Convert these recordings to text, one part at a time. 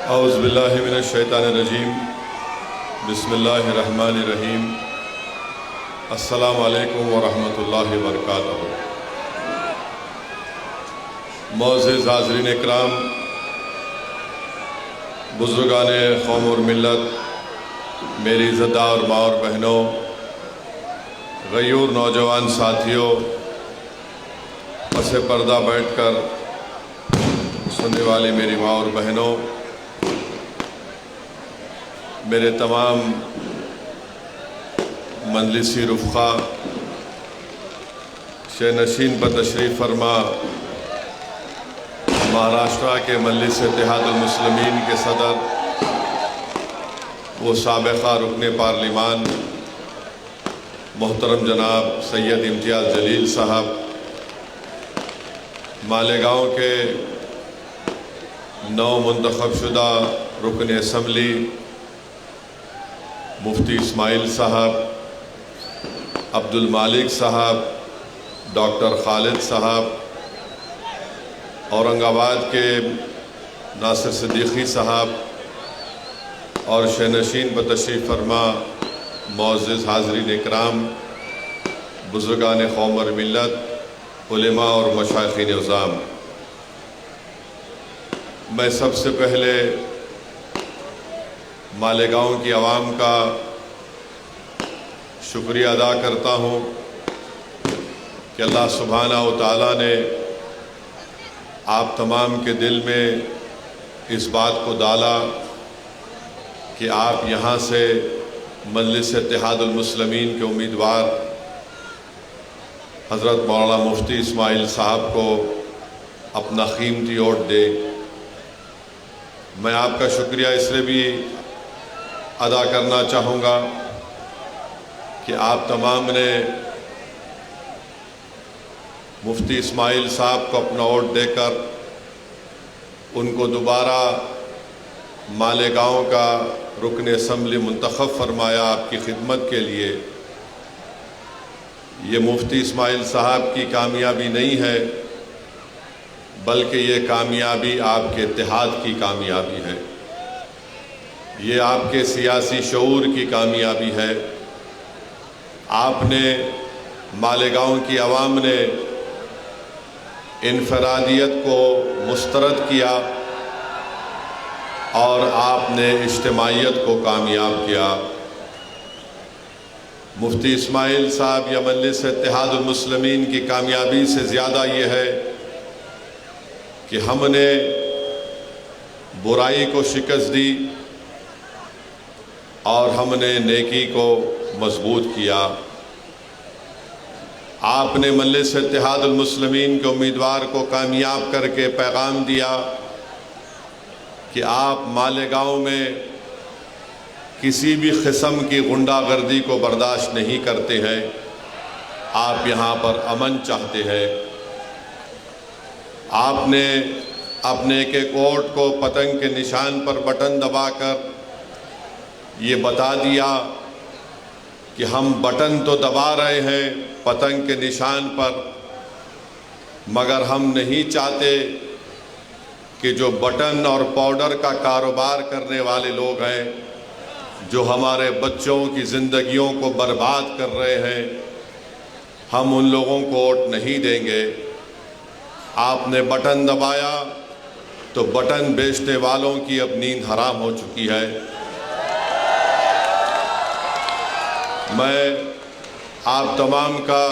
اعوذ باللہ من الشیطان الرجیم بسم اللہ الرحمن الرحیم السلام علیکم ورحمۃ اللہ وبرکاتہ۔ معزز حاضرین اکرام، بزرگان قوم اور ملت، میری عزتدار اور ماں اور بہنوں، غیور نوجوان ساتھیوں، پس پردہ بیٹھ کر سننے والی میری ماں اور بہنوں، میرے تمام مجلسی رفقا، شہ نشین پر تشریف فرما مہاراشٹرا کے مجلس اتحاد المسلمین کے صدر وہ سابقہ رکن پارلیمان محترم جناب سید امتیاز جلیل صاحب، مالیگاؤں کے نو منتخب شدہ رکن اسمبلی مفتی اسماعیل صاحب، عبد المالک صاحب، ڈاکٹر خالد صاحب، اورنگ آباد کے ناصر صدیقی صاحب اور شہ نشین پر تشریف فرما معزز حاضرین اکرام، بزرگان قوم اور ملت، علماء اور مشائخین عظام، میں سب سے پہلے مالیگاؤں کی عوام کا شکریہ ادا کرتا ہوں کہ اللہ سبحانہ و تعالیٰ نے آپ تمام کے دل میں اس بات کو ڈالا کہ آپ یہاں سے مجلس اتحاد المسلمین کے امیدوار حضرت مولانا مفتی اسماعیل صاحب کو اپنا قیمتی ووٹ دیں۔ میں آپ کا شکریہ اس لیے بھی ادا کرنا چاہوں گا کہ آپ تمام نے مفتی اسماعیل صاحب کو اپنا ووٹ دے کر ان کو دوبارہ مالیگاؤں کا رکن اسمبلی منتخب فرمایا آپ کی خدمت کے لیے۔ یہ مفتی اسماعیل صاحب کی کامیابی نہیں ہے، بلکہ یہ کامیابی آپ کے اتحاد کی کامیابی ہے، یہ آپ کے سیاسی شعور کی کامیابی ہے۔ آپ نے مالیگاؤں کی عوام نے انفرادیت کو مسترد کیا اور آپ نے اجتماعیت کو کامیاب کیا۔ مفتی اسماعیل صاحب یا مجلس اتحاد المسلمین کی کامیابی سے زیادہ یہ ہے کہ ہم نے برائی کو شکست دی اور ہم نے نیکی کو مضبوط کیا۔ آپ نے مجلس اتحاد المسلمین کے امیدوار کو کامیاب کر کے پیغام دیا کہ آپ مالیگاؤں میں کسی بھی قسم کی غنڈہ گردی کو برداشت نہیں کرتے ہیں، آپ یہاں پر امن چاہتے ہیں۔ آپ نے اپنے ایک ایک ووٹ کو پتنگ کے نشان پر بٹن دبا کر یہ بتا دیا کہ ہم بٹن تو دبا رہے ہیں پتنگ کے نشان پر، مگر ہم نہیں چاہتے کہ جو بٹن اور پاؤڈر کا کاروبار کرنے والے لوگ ہیں، جو ہمارے بچوں کی زندگیوں کو برباد کر رہے ہیں، ہم ان لوگوں کو ووٹ نہیں دیں گے۔ آپ نے بٹن دبایا تو بٹن بیچنے والوں کی اب نیند حرام ہو چکی ہے۔ میں آپ تمام کا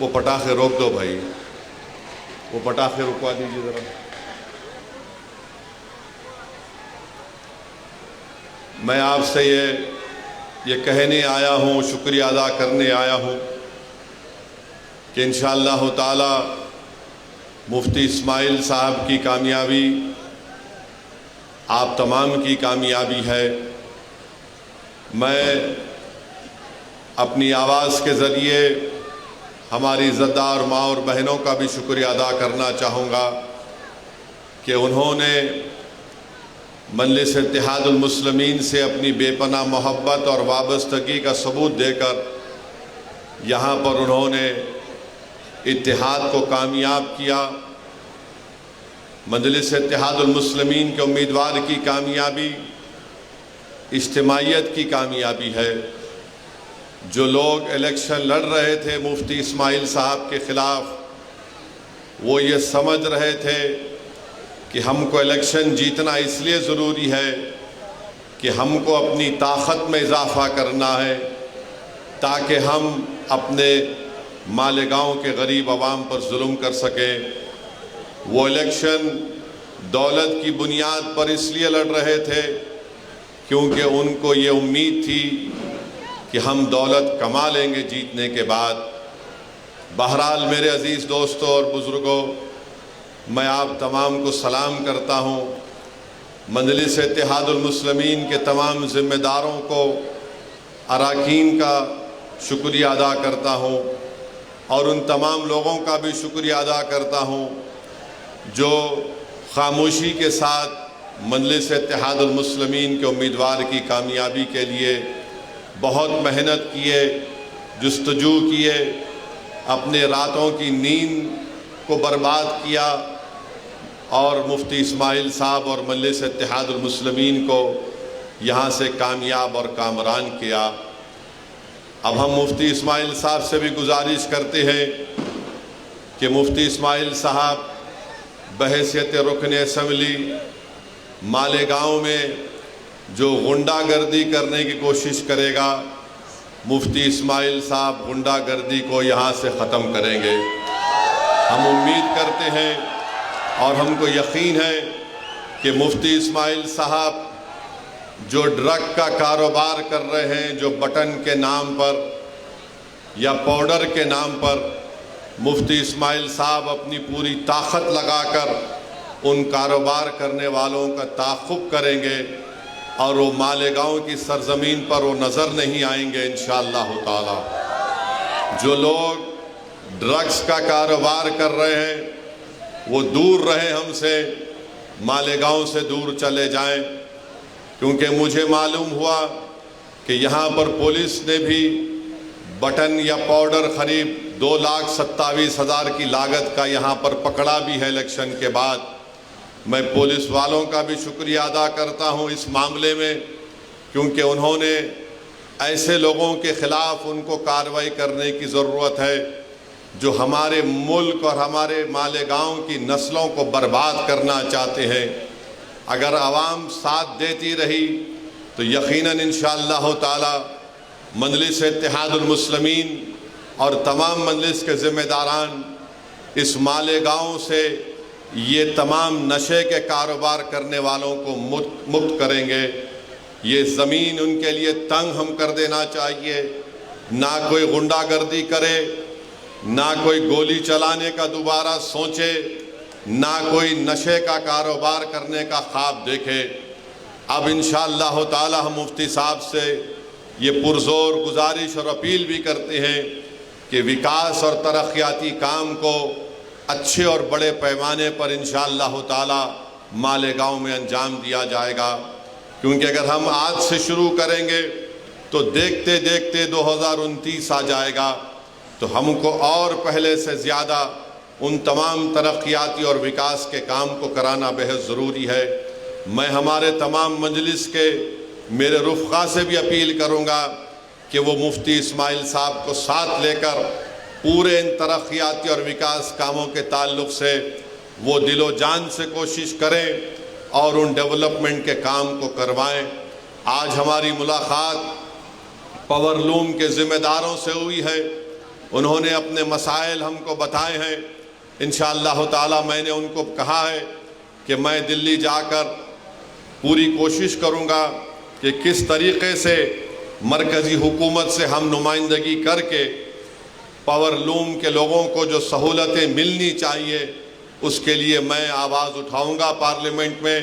وہ پٹاخے روک دو بھائی، وہ پٹاخے رکوا دیجیے ذرا۔ میں آپ سے یہ کہنے آیا ہوں، شکریہ ادا کرنے آیا ہوں کہ انشاءاللہ تعالی مفتی اسماعیل صاحب کی کامیابی آپ تمام کی کامیابی ہے۔ میں اپنی آواز کے ذریعے ہماری عزتدار ماں اور بہنوں کا بھی شکریہ ادا کرنا چاہوں گا کہ انہوں نے مجلس اتحاد المسلمین سے اپنی بے پناہ محبت اور وابستگی کا ثبوت دے کر یہاں پر انہوں نے اتحاد کو کامیاب کیا۔ مجلس اتحاد المسلمین کے امیدوار کی کامیابی اجتماعیت کی کامیابی ہے۔ جو لوگ الیکشن لڑ رہے تھے مفتی اسماعیل صاحب کے خلاف، وہ یہ سمجھ رہے تھے کہ ہم کو الیکشن جیتنا اس لیے ضروری ہے کہ ہم کو اپنی طاقت میں اضافہ کرنا ہے تاکہ ہم اپنے مالیگاؤں کے غریب عوام پر ظلم کر سکیں۔ وہ الیکشن دولت کی بنیاد پر اس لیے لڑ رہے تھے کیونکہ ان کو یہ امید تھی کہ ہم دولت کما لیں گے جیتنے کے بعد۔ بہرحال میرے عزیز دوستوں اور بزرگوں، میں آپ تمام کو سلام کرتا ہوں۔ مجلس اتحاد المسلمین کے تمام ذمہ داروں کو، اراکین کا شکریہ ادا کرتا ہوں، اور ان تمام لوگوں کا بھی شکریہ ادا کرتا ہوں جو خاموشی کے ساتھ مجلس اتحاد المسلمین کے امیدوار کی کامیابی کے لیے بہت محنت کیے، جستجو کیے، اپنے راتوں کی نیند کو برباد کیا اور مفتی اسماعیل صاحب اور مجلس اتحاد المسلمین کو یہاں سے کامیاب اور کامران کیا۔ اب ہم مفتی اسماعیل صاحب سے بھی گزارش کرتے ہیں کہ مفتی اسماعیل صاحب بحیثیت رکن اسمبلی مالیگاؤں میں جو غنڈہ گردی کرنے کی کوشش کرے گا، مفتی اسماعیل صاحب غنڈہ گردی کو یہاں سے ختم کریں گے۔ ہم امید کرتے ہیں اور ہم کو یقین ہے کہ مفتی اسماعیل صاحب جو ڈرگ کا کاروبار کر رہے ہیں، جو بٹن کے نام پر یا پاؤڈر کے نام پر، مفتی اسماعیل صاحب اپنی پوری طاقت لگا کر ان کاروبار کرنے والوں کا تعاقب کریں گے اور وہ مالیگاؤں کی سرزمین پر وہ نظر نہیں آئیں گے انشاءاللہ تعالی۔ جو لوگ ڈرگز کا کاروبار کر رہے ہیں وہ دور رہیں ہم سے، مالیگاؤں سے دور چلے جائیں، کیونکہ مجھے معلوم ہوا کہ یہاں پر پولیس نے بھی بٹن یا پاؤڈر قریب 2,27,000 کی لاگت کا یہاں پر پکڑا بھی ہے الیکشن کے بعد۔ میں پولیس والوں کا بھی شکریہ ادا کرتا ہوں اس معاملے میں، کیونکہ انہوں نے ایسے لوگوں کے خلاف ان کو کارروائی کرنے کی ضرورت ہے جو ہمارے ملک اور ہمارے مالیگاؤں کی نسلوں کو برباد کرنا چاہتے ہیں۔ اگر عوام ساتھ دیتی رہی تو یقیناً انشاءاللہ تعالی مجلس اتحاد المسلمین اور تمام مجلس کے ذمہ داران اس مالیگاؤں سے یہ تمام نشے کے کاروبار کرنے والوں کو مکت کریں گے۔ یہ زمین ان کے لیے تنگ ہم کر دینا چاہیے، نہ کوئی غنڈہ گردی کرے، نہ کوئی گولی چلانے کا دوبارہ سوچے، نہ کوئی نشے کا کاروبار کرنے کا خواب دیکھے۔ اب انشاءاللہ تعالی ہم مفتی صاحب سے یہ پرزور گزارش اور اپیل بھی کرتے ہیں کہ وکاس اور ترقیاتی کام کو اچھے اور بڑے پیمانے پر انشاءاللہ تعالی مالیگاؤں میں انجام دیا جائے گا، کیونکہ اگر ہم آج سے شروع کریں گے تو دیکھتے دیکھتے 2029 آ جائے گا، تو ہم کو اور پہلے سے زیادہ ان تمام ترقیاتی اور وکاس کے کام کو کرانا بہت ضروری ہے۔ میں ہمارے تمام مجلس کے میرے رفقا سے بھی اپیل کروں گا کہ وہ مفتی اسماعیل صاحب کو ساتھ لے کر پورے ان ترقیاتی اور وکاس کاموں کے تعلق سے وہ دل و جان سے کوشش کریں اور ان ڈیولپمنٹ کے کام کو کروائیں۔ آج ہماری ملاقات پاور لوم کے ذمہ داروں سے ہوئی ہے، انہوں نے اپنے مسائل ہم کو بتائے ہیں۔ انشاءاللہ تعالی میں نے ان کو کہا ہے کہ میں دلی جا کر پوری کوشش کروں گا کہ کس طریقے سے مرکزی حکومت سے ہم نمائندگی کر کے پاور لوم کے لوگوں کو جو سہولتیں ملنی چاہیے اس کے لیے میں آواز اٹھاؤں گا پارلیمنٹ میں،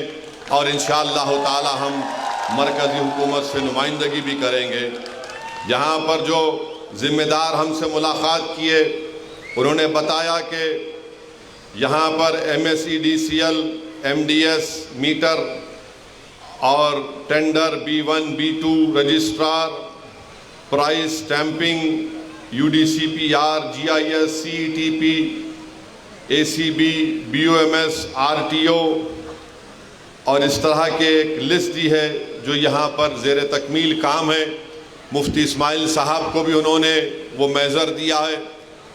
اور انشاءاللہ تعالی ہم مرکزی حکومت سے نمائندگی بھی کریں گے۔ یہاں پر جو ذمہ دار ہم سے ملاقات کیے انہوں نے بتایا کہ یہاں پر MSEDCL MDS میٹر اور tender B1 B2 registrar, prize stamping, UDCPR GIS CETP، ACB, BOMS, RTO اور اس طرح کے ایک لسٹ دی ہے جو یہاں پر زیر تکمیل کام ہے۔ مفتی اسماعیل صاحب کو بھی انہوں نے وہ میزر دیا ہے۔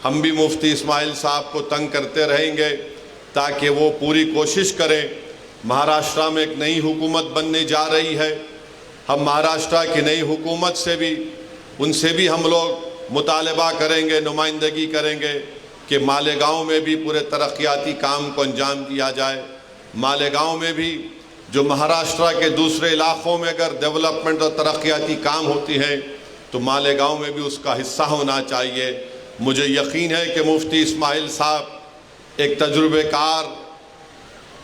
ہم بھی مفتی اسماعیل صاحب کو تنگ کرتے رہیں گے تاکہ وہ پوری کوشش کریں۔ مہاراشٹرا میں ایک نئی حکومت بننے جا رہی ہے۔ ہم مہاراشٹرا کی نئی حکومت سے بھی ان سے بھی ہم لوگ مطالبہ کریں گے، نمائندگی کریں گے کہ مالیگاؤں میں بھی پورے ترقیاتی کام کو انجام دیا جائے۔ مالیگاؤں میں بھی جو مہاراشٹرا کے دوسرے علاقوں میں اگر ڈیولپمنٹ اور ترقیاتی کام ہوتی ہیں تو مالیگاؤں میں بھی اس کا حصہ ہونا چاہیے۔ مجھے یقین ہے کہ مفتی اسماعیل صاحب ایک تجربے کار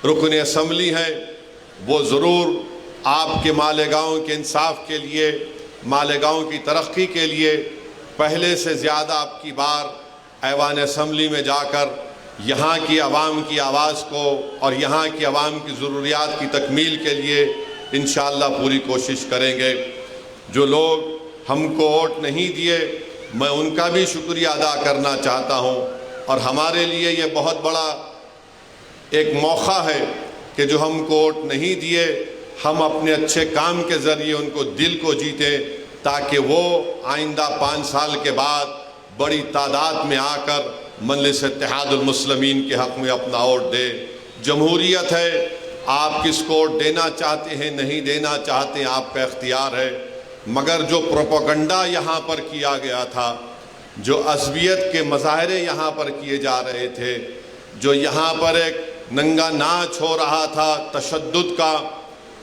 رکن اسمبلی ہیں، وہ ضرور آپ کے مالیگاؤں کے انصاف کے لیے، مالیگاؤں کی ترقی کے لیے پہلے سے زیادہ آپ کی بار ایوان اسمبلی میں جا کر یہاں کی عوام کی آواز کو اور یہاں کی عوام کی ضروریات کی تکمیل کے لیے انشاءاللہ پوری کوشش کریں گے۔ جو لوگ ہم کو ووٹ نہیں دیے، میں ان کا بھی شکریہ ادا کرنا چاہتا ہوں، اور ہمارے لیے یہ بہت بڑا ایک موقع ہے کہ جو ہم کو ووٹ نہیں دیے، ہم اپنے اچھے کام کے ذریعے ان کو دل کو جیتے تاکہ وہ آئندہ 5 سال کے بعد بڑی تعداد میں آ کر مجلس اتحاد المسلمین کے حق میں اپنا ووٹ دے۔ جمہوریت ہے، آپ کس کو ووٹ دینا چاہتے ہیں، نہیں دینا چاہتے ہیں، آپ کا اختیار ہے، مگر جو پروپیگنڈا یہاں پر کیا گیا تھا، جو عصبیت کے مظاہرے یہاں پر کیے جا رہے تھے، جو یہاں پر ایک ننگا ناچ ہو رہا تھا تشدد کا،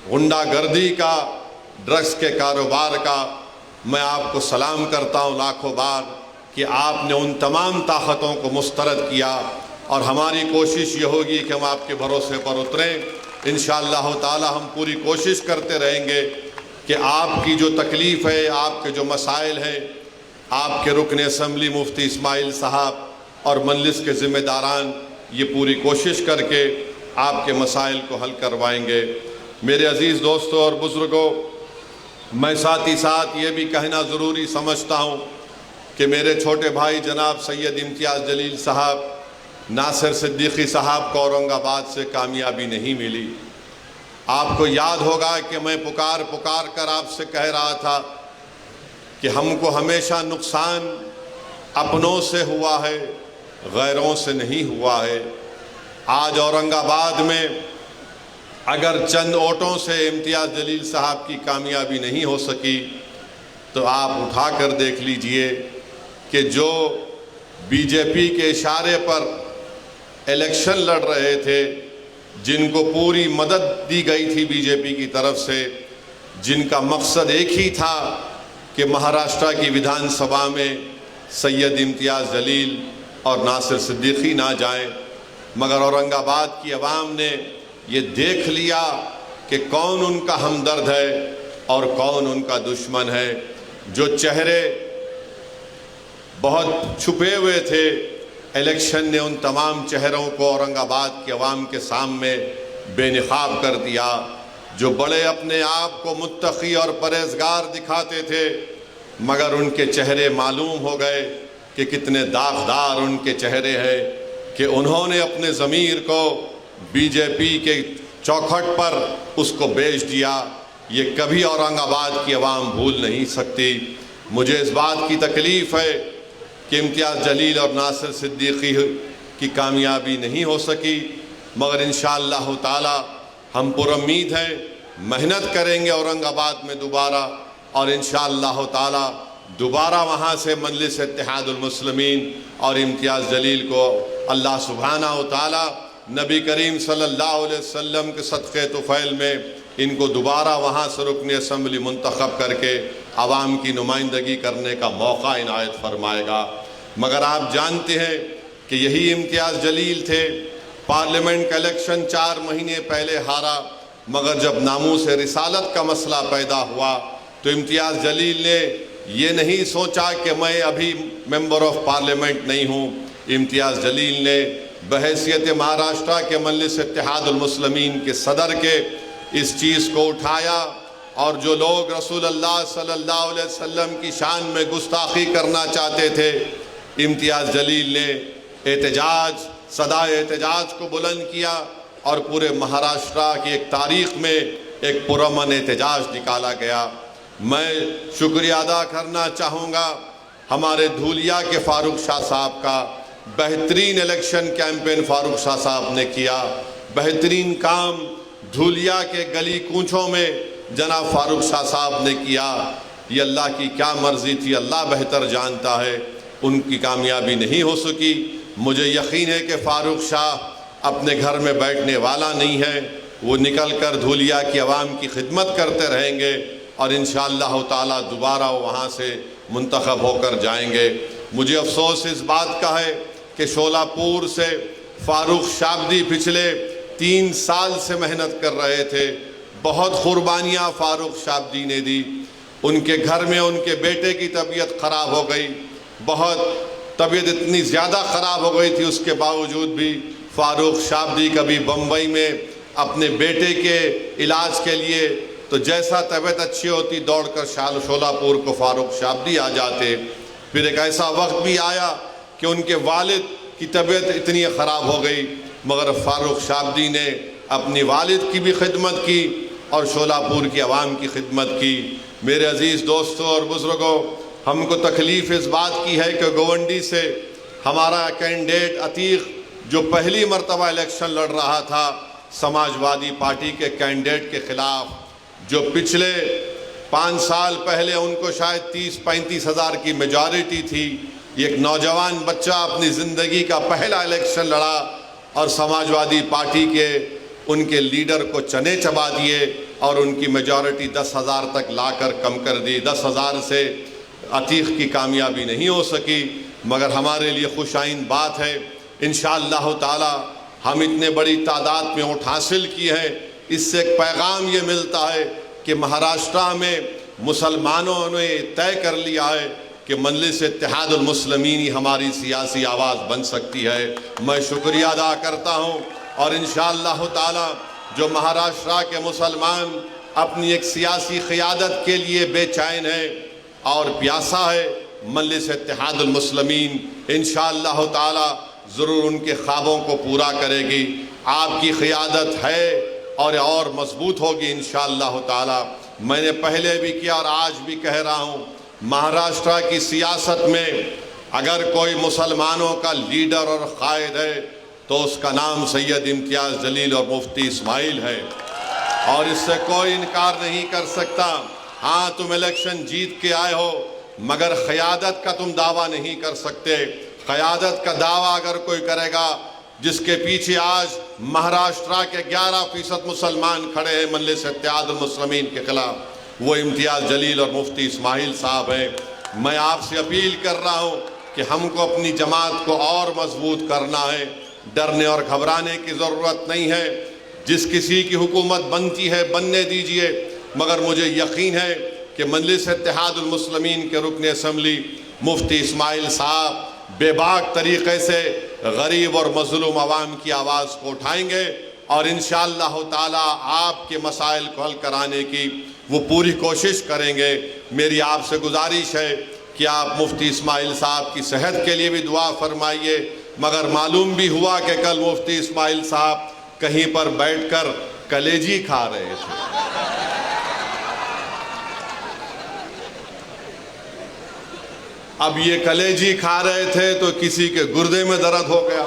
غنڈہ گردی کا، ڈرگس کے کاروبار کا، میں آپ کو سلام کرتا ہوں لاکھوں بار کہ آپ نے ان تمام طاقتوں کو مسترد کیا، اور ہماری کوشش یہ ہوگی کہ ہم آپ کے بھروسے پر اتریں۔ انشاءاللہ تعالی ہم پوری کوشش کرتے رہیں گے کہ آپ کی جو تکلیف ہے، آپ کے جو مسائل ہیں، آپ کے رکن اسمبلی مفتی اسماعیل صاحب اور مجلس کے ذمہ داران یہ پوری کوشش کر کے آپ کے مسائل کو حل کروائیں گے۔ میرے عزیز دوستوں اور بزرگوں، میں ساتھ ہی ساتھ یہ بھی کہنا ضروری سمجھتا ہوں کہ میرے چھوٹے بھائی جناب سید امتیاز جلیل صاحب، ناصر صدیقی صاحب کو اورنگ آباد سے کامیابی نہیں ملی۔ آپ کو یاد ہوگا کہ میں پکار کر آپ سے کہہ رہا تھا کہ ہم کو ہمیشہ نقصان اپنوں سے ہوا ہے، غیروں سے نہیں ہوا ہے۔ آج اورنگ آباد میں اگر چند ووٹوں سے امتیاز جلیل صاحب کی کامیابی نہیں ہو سکی تو آپ اٹھا کر دیکھ لیجئے کہ جو بی جے پی کے اشارے پر الیکشن لڑ رہے تھے، جن کو پوری مدد دی گئی تھی بی جے پی کی طرف سے، جن کا مقصد ایک ہی تھا کہ مہاراشٹرا کی ودھان سبھا میں سید امتیاز جلیل اور ناصر صدیقی نہ جائیں، مگر اورنگ آباد کی عوام نے یہ دیکھ لیا کہ کون ان کا ہمدرد ہے اور کون ان کا دشمن ہے۔ جو چہرے بہت چھپے ہوئے تھے، الیکشن نے ان تمام چہروں کو اورنگ آباد کے عوام کے سامنے بے نقاب کر دیا۔ جو بڑے اپنے آپ کو متقی اور پرہیزگار دکھاتے تھے، مگر ان کے چہرے معلوم ہو گئے کہ کتنے داغدار ان کے چہرے ہیں، کہ انہوں نے اپنے ضمیر کو بی جے پی کے چوکھٹ پر اس کو بیچ دیا۔ یہ کبھی اورنگ آباد کی عوام بھول نہیں سکتی۔ مجھے اس بات کی تکلیف ہے کہ امتیاز جلیل اور ناصر صدیقی کی کامیابی نہیں ہو سکی، مگر انشاءاللہ تعالی ہم پر امید ہیں، محنت کریں گے اورنگ آباد میں دوبارہ، اور انشاءاللہ تعالی دوبارہ وہاں سے مجلس اتحاد المسلمین اور امتیاز جلیل کو اللہ سبحانہ و تعالی نبی کریم صلی اللہ علیہ وسلم کے صدقے طفیل میں ان کو دوبارہ وہاں سے رکن اسمبلی منتخب کر کے عوام کی نمائندگی کرنے کا موقع عنایت فرمائے گا۔ مگر آپ جانتے ہیں کہ یہی امتیاز جلیل تھے، پارلیمنٹ کا الیکشن 4 مہینے پہلے ہارا، مگر جب ناموس رسالت کا مسئلہ پیدا ہوا تو امتیاز جلیل نے یہ نہیں سوچا کہ میں ابھی ممبر آف پارلیمنٹ نہیں ہوں۔ امتیاز جلیل نے بحیثیت مہاراشٹرا کے مجلس اتحاد المسلمین کے صدر کے اس چیز کو اٹھایا، اور جو لوگ رسول اللہ صلی اللہ علیہ وسلم کی شان میں گستاخی کرنا چاہتے تھے، امتیاز جلیل نے احتجاج صدائے احتجاج کو بلند کیا اور پورے مہاراشٹرا کی ایک تاریخ میں ایک پرامن احتجاج نکالا گیا۔ میں شکریہ ادا کرنا چاہوں گا ہمارے دھولیا کے فاروق شاہ صاحب کا۔ بہترین الیکشن کیمپین فاروق شاہ صاحب نے کیا، بہترین کام دھولیا کے گلی کوچوں میں جناب فاروق شاہ صاحب نے کیا۔ یہ اللہ کی کیا مرضی تھی، اللہ بہتر جانتا ہے، ان کی کامیابی نہیں ہو سکی۔ مجھے یقین ہے کہ فاروق شاہ اپنے گھر میں بیٹھنے والا نہیں ہے، وہ نکل کر دھولیا کی عوام کی خدمت کرتے رہیں گے اور انشاءاللہ تعالی دوبارہ وہاں سے منتخب ہو کر جائیں گے۔ مجھے افسوس اس بات کا ہے کہ شولہ پور سے فاروق شابدی پچھلے 3 سال سے محنت کر رہے تھے، بہت قربانیاں فاروق شابدی نے دی۔ ان کے گھر میں ان کے بیٹے کی طبیعت خراب ہو گئی، بہت طبیعت اتنی زیادہ خراب ہو گئی تھی، اس کے باوجود بھی فاروق شابدی کبھی بمبئی میں اپنے بیٹے کے علاج کے لیے تو جیسا طبیعت اچھی ہوتی دوڑ کر شولہ پور کو فاروق شابدی آ جاتے۔ پھر ایک ایسا وقت بھی آیا کہ ان کے والد کی طبیعت اتنی خراب ہو گئی، مگر فاروق شابدی نے اپنی والد کی بھی خدمت کی اور شولہ پور کی عوام کی خدمت کی۔ میرے عزیز دوستوں اور بزرگوں، ہم کو تکلیف اس بات کی ہے کہ گونڈی سے ہمارا کینڈیڈیٹ عتیق جو پہلی مرتبہ الیکشن لڑ رہا تھا سماج وادی پارٹی کے کینڈیڈیٹ کے خلاف، جو پچھلے 5 سال پہلے ان کو شاید 30-35 ہزار کی میجارٹی تھی، ایک نوجوان بچہ اپنی زندگی کا پہلا الیکشن لڑا اور سماج وادی پارٹی کے ان کے لیڈر کو چنے چبا دیے اور ان کی میجارٹی 10,000 تک لا کر کم کر دی۔ 10,000 سے عتیق کی کامیابی نہیں ہو سکی، مگر ہمارے لیے خوش آئند بات ہے انشاءاللہ تعالی ہم اتنے بڑی تعداد میں ووٹ حاصل کی ہے۔ اس سے ایک پیغام یہ ملتا ہے کہ مہاراشٹرا میں مسلمانوں نے طے کر لیا ہے کہ مجلس اتحاد المسلمین ہی ہماری سیاسی آواز بن سکتی ہے۔ میں شکریہ ادا کرتا ہوں اور انشاءاللہ تعالی جو مہاراشٹرا کے مسلمان اپنی ایک سیاسی قیادت کے لیے بے چین ہے اور پیاسا ہے، مجلس اتحاد المسلمین انشاءاللہ تعالی ضرور ان کے خوابوں کو پورا کرے گی۔ آپ کی قیادت ہے اور مضبوط ہوگی انشاءاللہ تعالی۔ میں نے پہلے بھی کیا اور آج بھی کہہ رہا ہوں، مہاراشٹرا کی سیاست میں اگر کوئی مسلمانوں کا لیڈر اور قائد ہے تو اس کا نام سید امتیاز جلیل اور مفتی اسماعیل ہے، اور اس سے کوئی انکار نہیں کر سکتا۔ ہاں تم الیکشن جیت کے آئے ہو مگر قیادت کا تم دعویٰ نہیں کر سکتے۔ قیادت کا دعویٰ اگر کوئی کرے گا جس کے پیچھے آج مہاراشٹرا کے 11% مسلمان کھڑے ہیں مجلس اتحاد المسلمین کے خلاف، وہ امتیاز جلیل اور مفتی اسماعیل صاحب ہیں۔ میں آپ سے اپیل کر رہا ہوں کہ ہم کو اپنی جماعت کو اور مضبوط کرنا ہے، ڈرنے اور گھبرانے کی ضرورت نہیں ہے۔ جس کسی کی حکومت بنتی ہے بننے دیجئے، مگر مجھے یقین ہے کہ مجلس اتحاد المسلمین کے رکن اسمبلی مفتی اسماعیل صاحب بے باک طریقے سے غریب اور مظلوم عوام کی آواز کو اٹھائیں گے اور انشاءاللہ تعالی آپ کے مسائل کو حل کرانے کی وہ پوری کوشش کریں گے۔ میری آپ سے گزارش ہے کہ آپ مفتی اسماعیل صاحب کی صحت کے لیے بھی دعا فرمائیے، مگر معلوم بھی ہوا کہ کل مفتی اسماعیل صاحب کہیں پر بیٹھ کر کلیجی کھا رہے تھے۔ اب یہ کلیجی کھا رہے تھے تو کسی کے گردے میں درد ہو گیا۔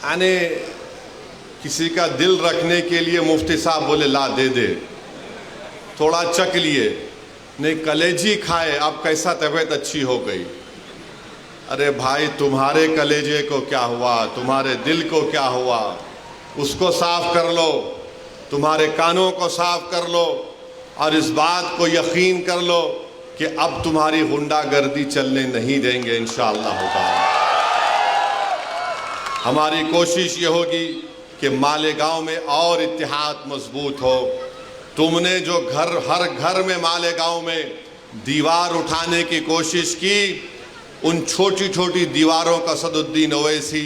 یعنی کسی کا دل رکھنے کے لیے مفتی صاحب بولے لا دے دے، تھوڑا چک لیے، نہیں کلیجی کھائے، اب کیسا طبیعت اچھی ہو گئی۔ ارے بھائی تمہارے کلیجے کو کیا ہوا، تمہارے دل کو کیا ہوا، اس کو صاف کر لو، تمہارے کانوں کو صاف کر لو اور اس بات کو یقین کر لو کہ اب تمہاری غنڈہ گردی چلنے نہیں دیں گے انشاءاللہ تعالی۔ ہماری کوشش یہ ہوگی کہ مالیگاؤں میں اور اتحاد مضبوط ہو۔ تم نے جو ہر گھر میں مالیگاؤں میں دیوار اٹھانے کی کوشش کی، ان چھوٹی چھوٹی دیواروں کا اسد الدین اویسی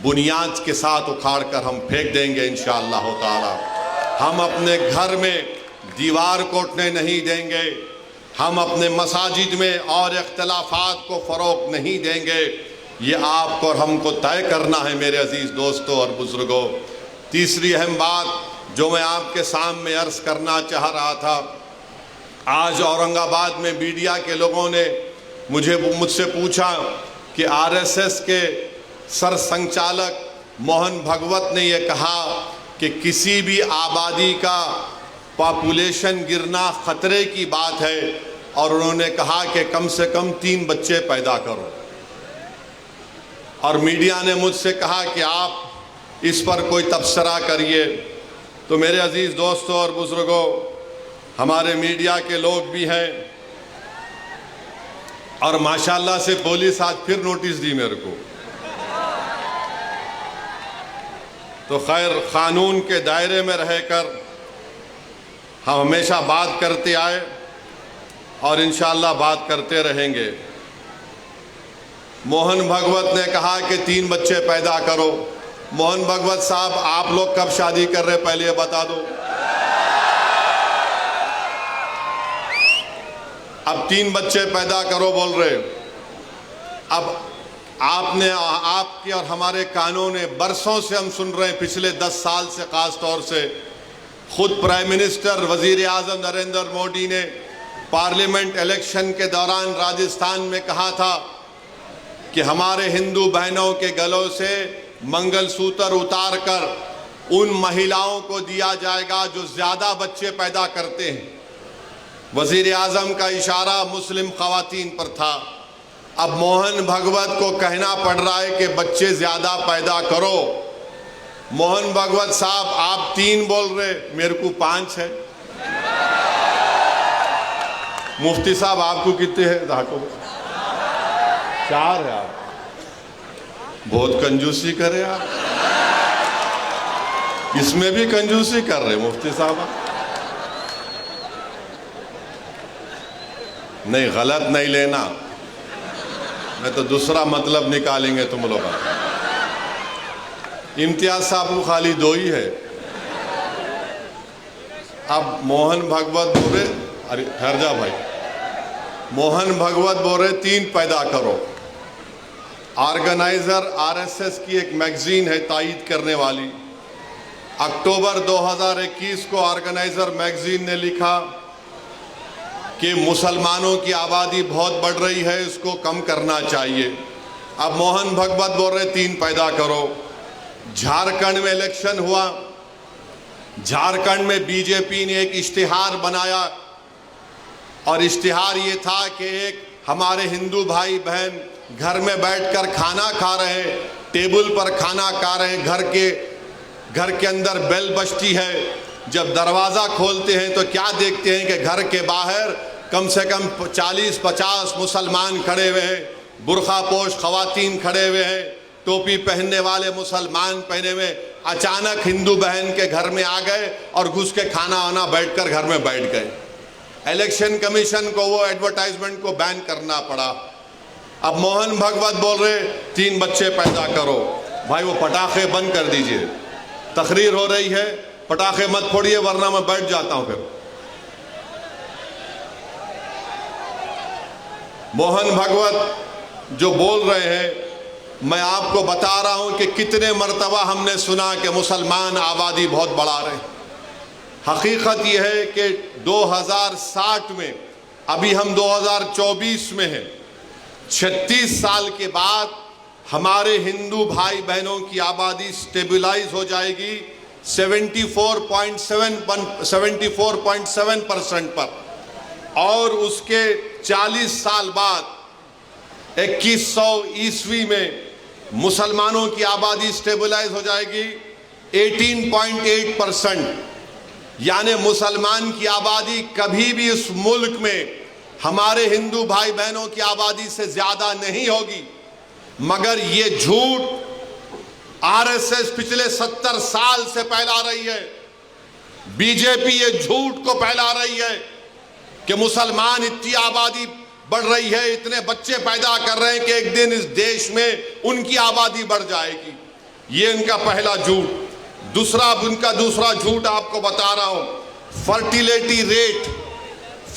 بنیاد کے ساتھ اکھاڑ کر ہم پھینک دیں گے انشاءاللہ تعالی۔ ہم اپنے گھر میں دیوار کوٹنے نہیں دیں گے، ہم اپنے مساجد میں اور اختلافات کو فروغ نہیں دیں گے، یہ آپ کو اور ہم کو طے کرنا ہے میرے عزیز دوستوں اور بزرگوں۔ تیسری اہم بات جو میں آپ کے سامنے عرض کرنا چاہ رہا تھا، آج اورنگ آباد میں میڈیا کے لوگوں نے مجھ سے پوچھا کہ RSS کے سر سنچالک موہن بھگوت نے یہ کہا کہ کسی بھی آبادی کا پاپولیشن گرنا خطرے کی بات ہے، اور انہوں نے کہا کہ کم سے کم 3 بچے پیدا کرو، اور میڈیا نے مجھ سے کہا کہ آپ اس پر کوئی تبصرہ کریے۔ تو میرے عزیز دوستوں اور بزرگوں، ہمارے میڈیا کے لوگ بھی ہیں، اور ماشاءاللہ سے پولیس آج پھر نوٹس دی میرے کو، تو خیر قانون کے دائرے میں رہ کر ہم ہمیشہ بات کرتے آئے اور انشاءاللہ بات کرتے رہیں گے۔ موہن بھگوت نے کہا کہ 3 بچے پیدا کرو۔ موہن بھگوت صاحب، آپ لوگ کب شادی کر رہے پہلے یہ بتا دو۔ اب 3 بچے پیدا کرو بول رہے، اب آپ کے اور ہمارے کانوں نے برسوں سے ہم سن رہے ہیں، پچھلے 10 سال سے خاص طور سے خود پرائم منسٹر وزیر اعظم نریندر مودی نے پارلیمنٹ الیکشن کے دوران راجستھان میں کہا تھا کہ ہمارے ہندو بہنوں کے گلوں سے منگل سوتر اتار کر ان مہیلاؤں کو دیا جائے گا جو زیادہ بچے پیدا کرتے ہیں۔ وزیر اعظم کا اشارہ مسلم خواتین پر تھا۔ اب موہن بھگوت کو کہنا پڑ رہا ہے کہ بچے زیادہ پیدا کرو۔ موہن بھگوت صاحب، آپ 3 بول رہے، میرے کو 5 ہے۔ مفتی صاحب آپ کو کتنے ہیں؟ 4 ہے۔ آپ بہت کنجوسی کرے، آپ اس میں بھی کنجوسی کر رہے مفتی صاحب۔ نہیں، غلط نہیں لینا، میں تو دوسرا مطلب نکالیں گے تم لوگ۔ امتیاز صاحب کو خالی 2 ہی ہے۔ اب موہن بھگوت بول رہے، ارے ٹھہر جا بھائی، موہن بھگوت بول رہے 3 پیدا کرو۔ آرگنائزر RSS کی ایک میگزین ہے تائید کرنے والی، اکتوبر 2021 کو آرگنائزر میگزین نے لکھا کہ مسلمانوں کی آبادی بہت بڑھ رہی ہے، اس کو کم کرنا چاہیے۔ اب موہن بھگوت بول رہے 3 پیدا کرو۔ جھارکھنڈ میں الیکشن ہوا، جھارکھنڈ میں بی جے پی نے ایک اشتہار بنایا، اور اشتہار یہ تھا کہ ایک ہمارے ہندو بھائی بہن گھر میں بیٹھ کر کھانا کھا رہے ہیں، ٹیبل پر کھانا کھا رہے ہیں، گھر کے اندر بیل بجتی ہے، جب دروازہ کھولتے ہیں تو کیا دیکھتے ہیں کہ گھر کے باہر کم سے کم 40-50 مسلمان کھڑے ہوئے ہیں، برقع پوش خواتین کھڑے ہوئے ہیں، ٹوپی پہننے والے مسلمان پہنے ہوئے۔ اچانک ہندو بہن کے گھر میں آ گئے اور گھس کے کھانا آنا بیٹھ کر گھر میں بیٹھ گئے۔ الیکشن کمیشن کو وہ ایڈورٹائزمنٹ کو بین کرنا پڑا۔ اب موہن بھگوت بول رہے 3 بچے پیدا کرو۔ بھائی وہ پٹاخے بند کر دیجئے، تقریر ہو رہی ہے، پٹاخے مت پھوڑیے ورنہ میں بیٹھ جاتا ہوں پھر۔ موہن بھگوت جو بول رہے ہیں، میں آپ کو بتا رہا ہوں کہ کتنے مرتبہ ہم نے سنا کہ مسلمان آبادی بہت بڑھا رہے ہیں۔ حقیقت یہ ہے کہ 2060 میں، ابھی ہم 2024 میں ہیں، 36 سال کے بعد ہمارے ہندو بھائی بہنوں کی آبادی سٹیبلائز ہو جائے گی 74.7% پر، اور اس کے 40 سال بعد 2100 عیسوی میں مسلمانوں کی آبادی سٹیبلائز ہو جائے گی 18.8%۔ یعنی مسلمان کی آبادی کبھی بھی اس ملک میں ہمارے ہندو بھائی بہنوں کی آبادی سے زیادہ نہیں ہوگی، مگر یہ جھوٹ RSS پچھلے 70 سال سے پھیلا رہی ہے۔ بی جے پی یہ جھوٹ کو پھیلا رہی ہے کہ مسلمان اتنی آبادی بڑھ رہی ہے، اتنے بچے پیدا کر رہے ہیں کہ ایک دن اس دیش میں ان کی آبادی بڑھ جائے گی۔ یہ ان کا پہلا جھوٹ۔ ان کا دوسرا جھوٹ آپ کو بتا رہا ہوں،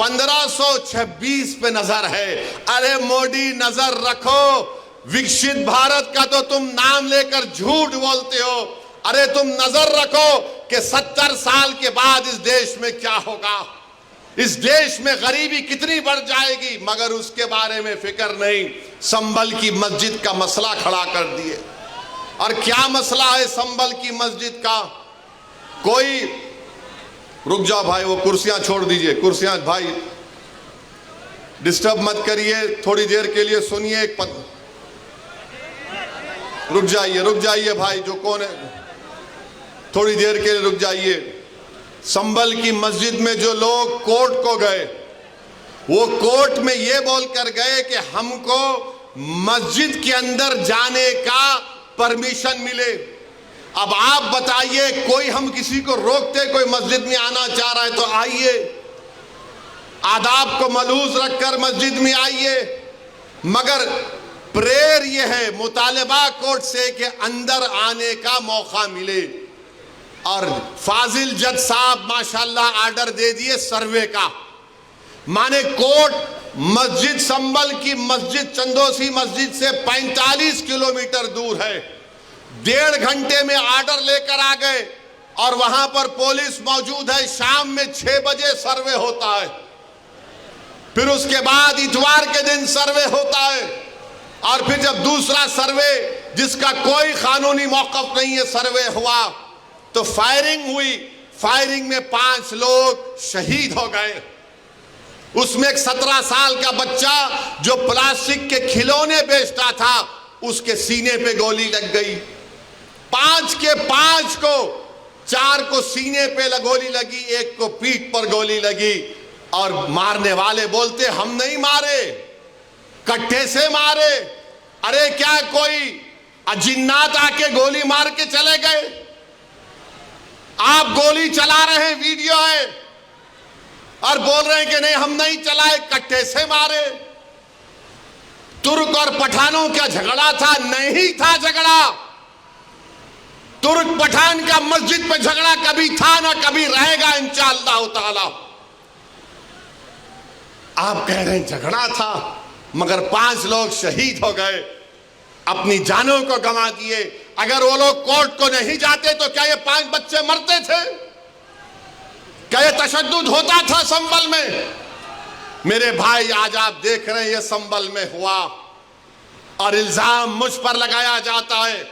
1526 پہ نظر ہے۔ ارے موڈی نظر رکھو، وکشت بھارت کا تو تم نام لے کر جھوٹ بولتے ہو۔ ارے تم نظر رکھو کہ 70 سال کے بعد اس دیش میں کیا ہوگا، اس دیش میں غریبی کتنی بڑھ جائے گی، مگر اس کے بارے میں فکر نہیں۔ سنبل کی مسجد کا مسئلہ کھڑا کر دیے۔ اور کیا مسئلہ ہے سنبل کی مسجد کا؟ کوئی رک جاؤ بھائی، وہ کرسیاں چھوڑ دیجئے، کرسیاں بھائی ڈسٹرب مت کریے، تھوڑی دیر کے لیے سنیے۔ رک جائیے بھائی، جو کون ہے تھوڑی دیر کے لیے رک جائیے۔ سنبل کی مسجد میں جو لوگ کورٹ کو گئے، وہ کورٹ میں یہ بول کر گئے کہ ہم کو مسجد کے اندر جانے کا پرمیشن ملے۔ اب آپ بتائیے، کوئی ہم کسی کو روکتے، کوئی مسجد میں آنا چاہ رہا ہے تو آئیے، آداب کو ملحوظ رکھ کر مسجد میں آئیے، مگر پریئر یہ ہے، مطالبہ کورٹ سے کہ اندر آنے کا موقع ملے۔ اور فاضل جج صاحب ماشاءاللہ آرڈر دے دیے سروے کا، مانے کورٹ مسجد سنبل کی مسجد چندوسی مسجد سے 45 کلومیٹر دور ہے۔ 1.5 گھنٹے میں آرڈر لے کر آ گئے، اور وہاں پر پولیس موجود ہے۔ شام میں 6 بجے سروے ہوتا ہے، پھر اس کے بعد اتوار کے دن سروے ہوتا ہے، اور پھر جب دوسرا سروے جس کا کوئی قانونی موقف نہیں ہے سروے ہوا تو فائرنگ ہوئی۔ فائرنگ میں 5 لوگ شہید ہو گئے۔ اس میں ایک 17 سال کا بچہ جو پلاسٹک کے کھلونے بیچتا تھا، اس کے سینے پہ گولی لگ گئی۔ 5 کے 5 کو، 4 کو سینے پہ گولی لگی، 1 کو پیٹھ پر گولی لگی، اور مارنے والے بولتے ہم نہیں مارے، کٹھے سے مارے۔ ارے کیا کوئی جنات آ کے گولی مار کے چلے گئے؟ آپ گولی چلا رہے ہیں، ویڈیو ہے، اور بول رہے ہیں کہ نہیں ہم نہیں چلائے، کٹھے سے مارے۔ ترک اور پٹھانوں کا جھگڑا تھا؟ نہیں تھا جھگڑا۔ ترک پٹھان کا مسجد پہ جھگڑا کبھی تھا نہ کبھی رہے گا انشاءاللہ تعالی۔ آپ کہہ رہے ہیں جھگڑا تھا، مگر 5 لوگ شہید ہو گئے، اپنی جانوں کو گنوا دیے۔ اگر وہ لوگ کورٹ کو نہیں جاتے تو کیا یہ 5 بچے مرتے تھے؟ کیا یہ تشدد ہوتا تھا سنبل میں؟ میرے بھائی آج آپ دیکھ رہے ہیں یہ سنبل میں ہوا، اور الزام مجھ پر لگایا جاتا ہے۔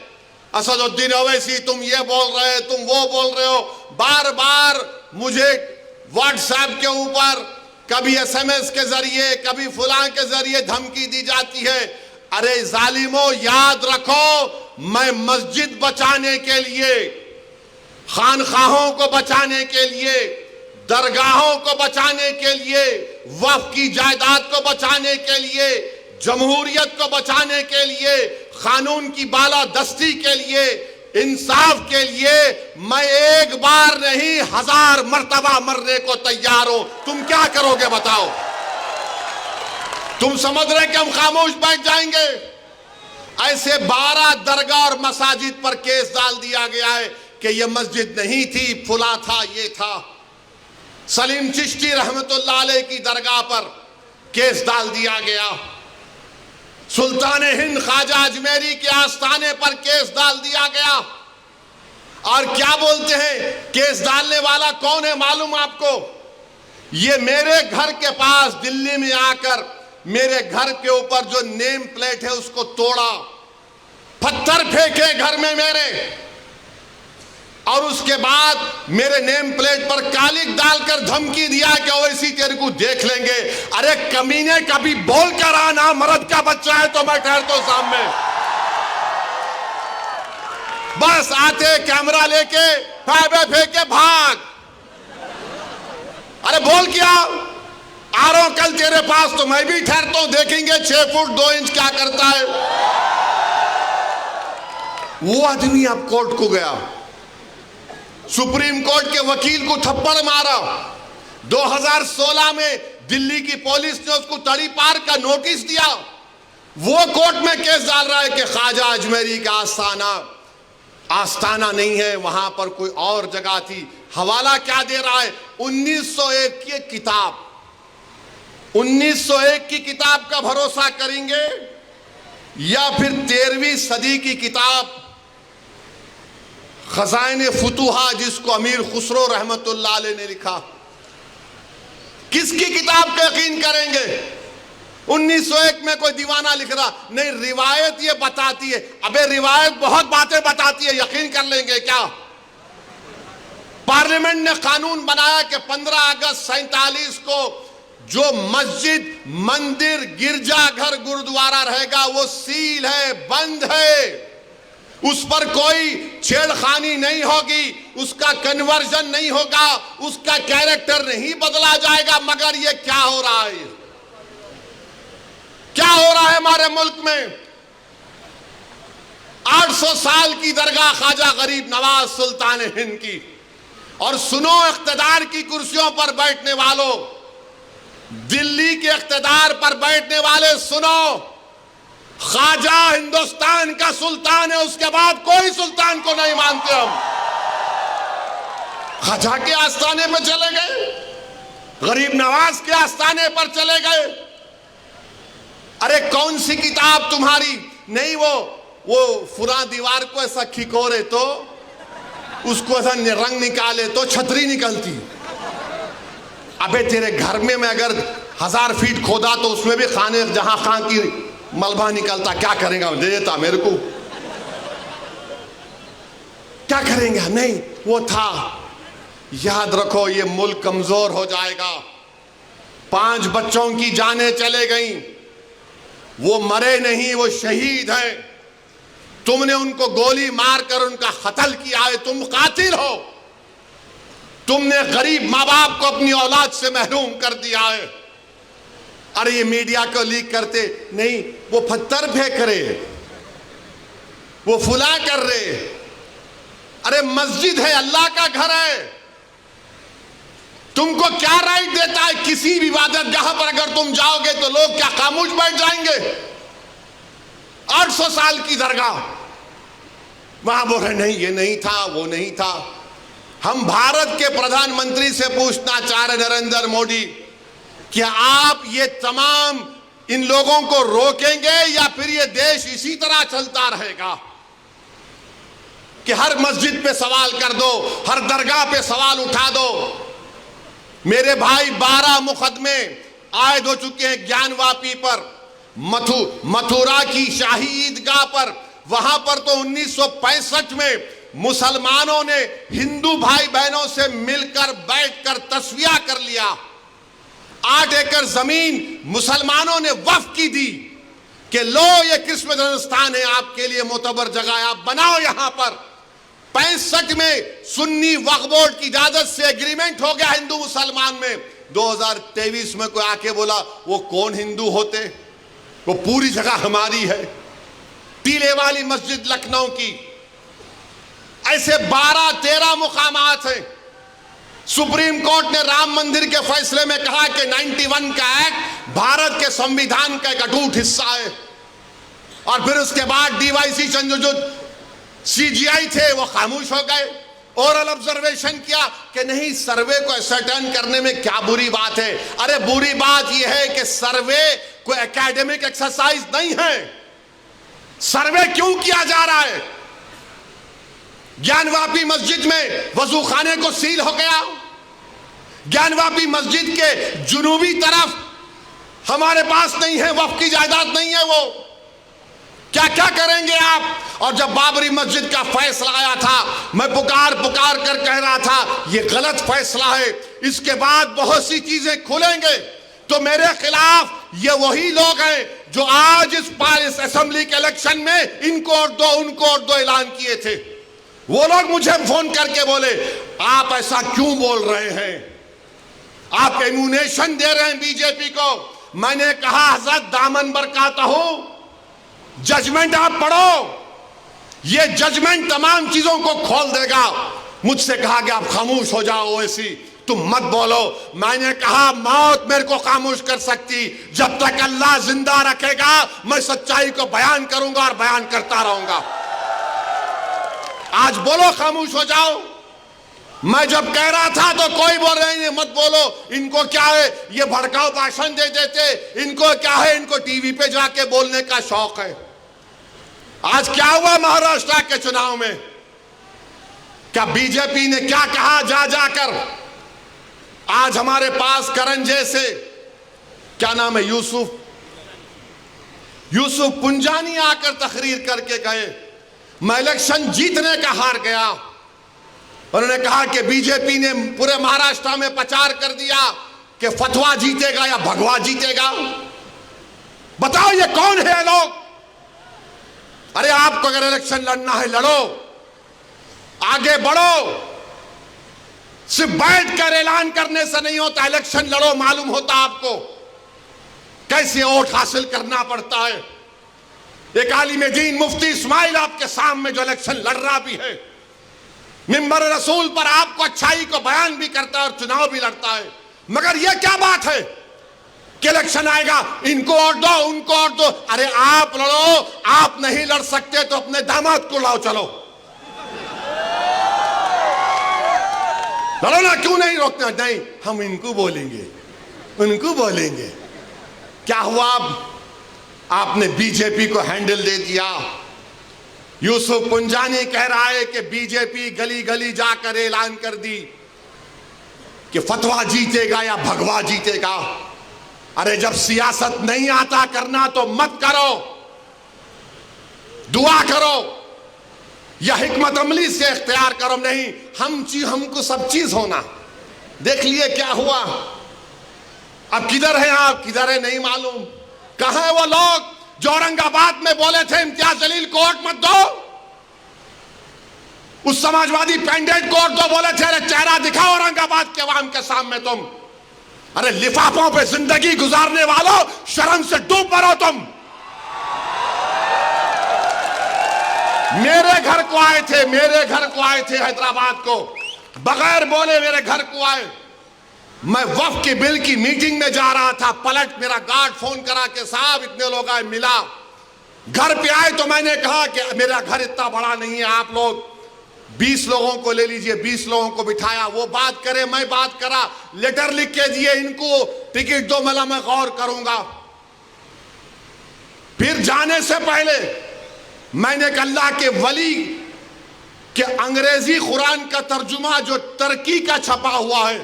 اسد الدین اویسی تم یہ بول رہے ہو، تم وہ بول رہے ہو۔ بار بار مجھے واٹس ایپ کے اوپر کبھی SMS کے ذریعے، کبھی فلاں کے ذریعے دھمکی دی جاتی ہے۔ ارے ظالموں، یاد رکھو، میں مسجد بچانے کے لیے، خانقاہوں کو بچانے کے لیے، درگاہوں کو بچانے کے لیے، وقف کی جائیداد کو بچانے کے لیے، جمہوریت کو بچانے کے لیے، قانون کی بالادستی کے لیے، انصاف کے لیے میں 1 بار نہیں 1000 مرتبہ مرنے کو تیار ہوں۔ تم کیا کرو گے بتاؤ؟ تم سمجھ رہے کہ ہم خاموش بیٹھ جائیں گے؟ ایسے 12 درگاہ اور مساجد پر کیس ڈال دیا گیا ہے کہ یہ مسجد نہیں تھی، پھلا تھا، یہ تھا۔ سلیم چشتی رحمت اللہ علیہ کی درگاہ پر کیس ڈال دیا گیا۔ سلطان ہند خواجہ اجمیری کے آستانے پر کیس ڈال دیا گیا۔ اور کیا بولتے ہیں، کیس ڈالنے والا کون ہے معلوم آپ کو؟ یہ میرے گھر کے پاس دلی میں آ کر میرے گھر کے اوپر جو نیم پلیٹ ہے اس کو توڑا، پتھر پھینکے گھر میں میرے، اور اس کے بعد میرے نیم پلیٹ پر کالک ڈال کر دھمکی دیا کہ اویسی تیرے کو دیکھ لیں گے۔ ارے کمینے، کبھی بول کر آنا، مرد کا بچہ ہے تو میں ٹھہرتا ہوں سامنے۔ بس آتے کیمرہ لے کے پھیبے پھینکے بھاگ۔ ارے بول کیا؟ آ رہا ہوں کل تیرے پاس تو میں بھی ٹھہرتا ہوں، دیکھیں گے 6 فٹ 2 انچ کیا کرتا ہے۔ وہ آدمی اب کورٹ کو گیا، سپریم کورٹ کے وکیل کو تھپڑ مارا۔ 2016 میں دلی کی پولیس نے اس کو تڑی پار کا نوٹس دیا۔ وہ کورٹ میں کیس ڈال رہا ہے کہ خواجہ اجمیری کا آستانہ نہیں ہے، وہاں پر کوئی اور جگہ تھی۔ حوالہ کیا دے رہا ہے؟ 1901 کی کتاب، 1901 کی کتاب کا بھروسہ کریں گے یا پھر 13ویں صدی کی کتاب خزائن فتوحات جس کو امیر خسرو رحمت اللہ علیہ نے لکھا؟ کس کی کتاب کا یقین کریں گے؟ 1901 میں کوئی دیوانہ لکھ رہا نہیں، روایت یہ بتاتی ہے. ابے روایت بہت باتیں بتاتی ہے، یقین کر لیں گے کیا؟ پارلیمنٹ نے قانون بنایا کہ 15 اگست 47 کو جو مسجد، مندر، گرجا گھر، گردوارہ رہے گا وہ سیل ہے، بند ہے، اس پر کوئی چھیڑ خانی نہیں ہوگی، اس کا کنورژن نہیں ہوگا، اس کا کیریکٹر نہیں بدلا جائے گا. مگر یہ کیا ہو رہا ہے؟ کیا ہو رہا ہے ہمارے ملک میں؟ 800 سال کی درگاہ خواجہ غریب نواز سلطان ہند کی. اور سنو اقتدار کی کرسیوں پر بیٹھنے والوں، دلی کے اقتدار پر بیٹھنے والے سنو، خواجہ ہندوستان کا سلطان ہے، اس کے بعد کوئی سلطان کو نہیں مانتے ہم. خواجہ کے آستانے پر چلے گئے، غریب نواز کے آستانے پر چلے گئے. ارے کون سی کتاب تمہاری؟ نہیں وہ فلاں دیوار کو ایسا کھکورے تو اس کو ایسا رنگ نکالے تو چھتری نکلتی. ابے تیرے گھر میں اگر 1000 فیٹ کھودا تو اس میں بھی خانے جہاں خان کی ملبہ نکلتا، کیا کریں گا؟ دے دیتا میرے کو، کیا کریں گے؟ نہیں وہ تھا. یاد رکھو یہ ملک کمزور ہو جائے گا. 5 بچوں کی جانیں چلے گئیں، وہ مرے نہیں، وہ شہید ہیں. تم نے ان کو گولی مار کر ان کا قتل کیا ہے، تم قاتل ہو. تم نے غریب ماں باپ کو اپنی اولاد سے محروم کر دیا ہے. ارے یہ میڈیا کو لیک کرتے نہیں، وہ پتھر پھینک رہے، وہ فلاں کر رہے. ارے مسجد ہے، اللہ کا گھر ہے. تم کو کیا رائٹ دیتا ہے کسی بھی عبادت گاہ پر اگر تم جاؤ گے تو لوگ کیا خاموش بیٹھ جائیں گے؟ 800 سال کی درگاہ، وہاں بول رہے نہیں یہ نہیں تھا، وہ نہیں تھا. ہم بھارت کے پردھان منتری سے پوچھنا چاہ رہے نریندر موڈی، کیا آپ یہ تمام ان لوگوں کو روکیں گے یا پھر یہ دیش اسی طرح چلتا رہے گا کہ ہر مسجد پہ سوال کر دو، ہر درگاہ پہ سوال اٹھا دو؟ میرے بھائی 12 مقدمے عائد ہو چکے ہیں گیان واپی پر، متھورا کی شاہی عیدگاہ پر. وہاں پر تو 1965 میں مسلمانوں نے ہندو بھائی بہنوں سے مل کر بیٹھ کر تصفیہ کر لیا. 8 ایکڑ زمین مسلمانوں نے وقف کی دی کہ لو یہ کرسمس جنستان ہے، آپ کے لیے معتبر جگہ ہے، آپ بناؤ یہاں پر. 65 میں سنی وقف بورڈ کی اجازت سے ایگریمنٹ ہو گیا ہندو مسلمان میں. 2023 میں کوئی آ کے بولا وہ کون ہندو ہوتے، وہ پوری جگہ ہماری ہے. ٹیلے والی مسجد لکھنؤ کی، ایسے 12-13 مقامات ہیں. سپریم کورٹ نے رام مندر کے فیصلے میں کہا کہ 91 کا ایکٹ بھارت کے سنویدھان کا ایک اٹوٹ حصہ ہے. اور پھر اس کے بعد ڈی وائی سی چند جو CGI تھے وہ خاموش ہو گئے. اورل آبزرویشن کیا کہ نہیں، سروے کو اسرٹین کرنے میں کیا بری بات ہے؟ ارے بری بات یہ ہے کہ سروے کوئی اکیڈمک ایکسرسائز نہیں ہے. سروے کیوں کیا جا رہا ہے؟ گیان واپی مسجد میں وضو خانے کو سیل ہو گیا. گیان واپی مسجد کے جنوبی طرف ہمارے پاس نہیں ہے، وقف کی جائیداد نہیں ہے. وہ کیا کریں گے آپ؟ اور جب بابری مسجد کا فیصلہ آیا تھا میں پکار کر کہہ رہا تھا یہ غلط فیصلہ ہے، اس کے بعد بہت سی چیزیں کھلیں گے. تو میرے خلاف یہ وہی لوگ ہیں جو آج اس اسمبلی کے الیکشن میں ان کو ووٹ دو ان کو ووٹ دو اعلان کیے تھے. وہ لوگ مجھے فون کر کے بولے آپ ایسا کیوں بول رہے ہیں، آپ ایمونیشن دے رہے ہیں بی جے پی کو. میں نے کہا حضرت دامن برکاتا ہوں، ججمنٹ آپ پڑھو، یہ ججمنٹ تمام چیزوں کو کھول دے گا. مجھ سے کہا کہ آپ خاموش ہو جاؤ، اویسی تم مت بولو. میں نے کہا موت میرے کو خاموش کر سکتی، جب تک اللہ زندہ رکھے گا میں سچائی کو بیان کروں گا اور بیان کرتا رہوں گا. آج بولو خاموش ہو جاؤ. میں جب کہہ رہا تھا تو کوئی بول رہے ہیں مت بولو، ان کو کیا ہے، یہ بھڑکاؤ بھاشن دے دیتے، ان کو کیا ہے، ان کو ٹی وی پہ جا کے بولنے کا شوق ہے۔ آج کیا ہوا مہاراشٹر کے چناؤ میں؟ کیا بی جے پی نے کیا کہا جا جا کر؟ آج ہمارے پاس کرن جیسے، کیا نام ہے، یوسف پنجانی آ کر تقریر کر کے گئے، میں الیکشن جیتنے کا ہار گیا۔ انہوں نے کہا کہ بی جے پی نے پورے مہاراشٹر میں پرچار کر دیا کہ فتوا جیتے گا یا بھگوا جیتے گا۔ بتاؤ یہ کون ہے لوگ؟ ارے آپ کو اگر الیکشن لڑنا ہے لڑو، آگے بڑھو، صرف بیٹھ کر اعلان کرنے سے نہیں ہوتا، الیکشن لڑو، معلوم ہوتا آپ کو کیسے ووٹ حاصل کرنا پڑتا ہے۔ ایک عالم دین مفتی اسماعیل آپ کے سامنے جو الیکشن لڑ رہا بھی ہے، منبر رسول پر آپ کو اچھائی کو بیان بھی کرتا ہے اور چناؤ بھی لڑتا ہے، مگر یہ کیا بات ہے کہ الیکشن آئے گا ان کو ووٹ دو ان کو ووٹ دو۔ ارے آپ لڑو، آپ نہیں لڑ سکتے تو اپنے داماد کو لاؤ، چلو لڑو نا، کیوں نہیں روکتے؟ نہیں، ہم ان کو بولیں گے، ان کو بولیں گے۔ کیا ہوا؟ آپ نے بی جے پی کو ہینڈل دے دیا۔ یوسف پنجانی کہہ رہا ہے کہ بی جے پی گلی گلی جا کر اعلان کر دی کہ فتوا جیتے گا یا بھگوا جیتے گا۔ ارے جب سیاست نہیں آتا کرنا تو مت کرو، دعا کرو یا حکمت عملی سے اختیار کرو، نہیں ہم کو سب چیز ہونا۔ دیکھ لیے کیا ہوا؟ اب کدھر ہیں آپ؟ کدھر ہیں نہیں معلوم۔ کہاں ہیں وہ لوگ جو اورنگ آباد میں بولے تھے امتیاز جلیل کو ووٹ مت دو؟ اس سماجوادی پینڈیٹ کو ووٹ دو، بولے تھے ارے چہرہ دکھاؤ اورنگ آباد کے عوام کے سامنے تم۔ ارے لفافوں پہ زندگی گزارنے والوں، شرم سے ڈوب مرو تم۔ میرے گھر کو آئے تھے حیدرآباد کو، بغیر بولے میرے گھر کو آئے۔ میں وقف کے بل کی میٹنگ میں جا رہا تھا، پلٹ میرا گارڈ فون کرا کہ صاحب اتنے لوگ آئے، ملا۔ گھر پہ آئے تو میں نے کہا کہ میرا گھر اتنا بڑا نہیں ہے، آپ لوگ 20 لوگوں کو لے لیجئے۔ 20 لوگوں کو بٹھایا، وہ بات کرے میں بات کرا، لیٹر لکھ کے دیے ان کو، ٹکٹ دو، میں غور کروں گا۔ پھر جانے سے پہلے میں نے کہ اللہ کے ولی کہ انگریزی قرآن کا ترجمہ جو ترکی کا چھپا ہوا ہے،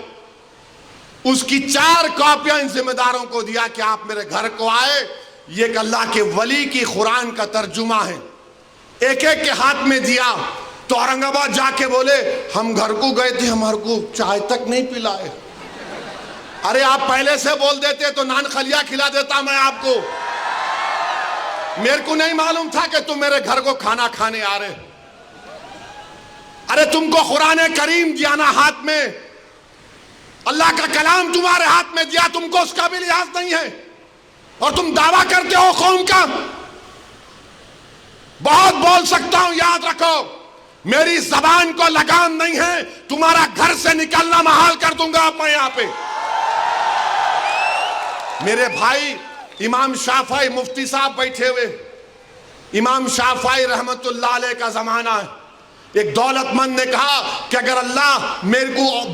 اس کی 4 کاپیاں ان ذمہ داروں کو دیا کہ آپ میرے گھر کو آئے، یہ کہ اللہ کے ولی کی قرآن کا ترجمہ ہے۔ ایک ایک کے ہاتھ میں دیا تو اورنگ آباد جا کے بولے ہم گھر کو گئے تھے، ہمارے کو چائے تک نہیں پلائے۔ ارے آپ پہلے سے بول دیتے تو نان خلیہ کھلا دیتا میں آپ کو۔ میرے کو نہیں معلوم تھا کہ تم میرے گھر کو کھانا کھانے آ رہے۔ ارے تم کو قرآن کریم دیا نا ہاتھ میں، اللہ کا کلام تمہارے ہاتھ میں دیا، تم کو اس کا بھی لحاظ نہیں ہے، اور تم دعویٰ کرتے ہو قوم کا۔ بہت بول سکتا ہوں، یاد رکھو میری زبان کو لگام نہیں ہے، تمہارا گھر سے نکلنا محال کر دوں گا میں یہاں پہ۔ میرے بھائی امام شافعی مفتی صاحب بیٹھے ہوئے، امام شافعی رحمت اللہ علیہ کا زمانہ ہے۔ ایک دولت مند نے کہا کہ اگر اللہ میرے کو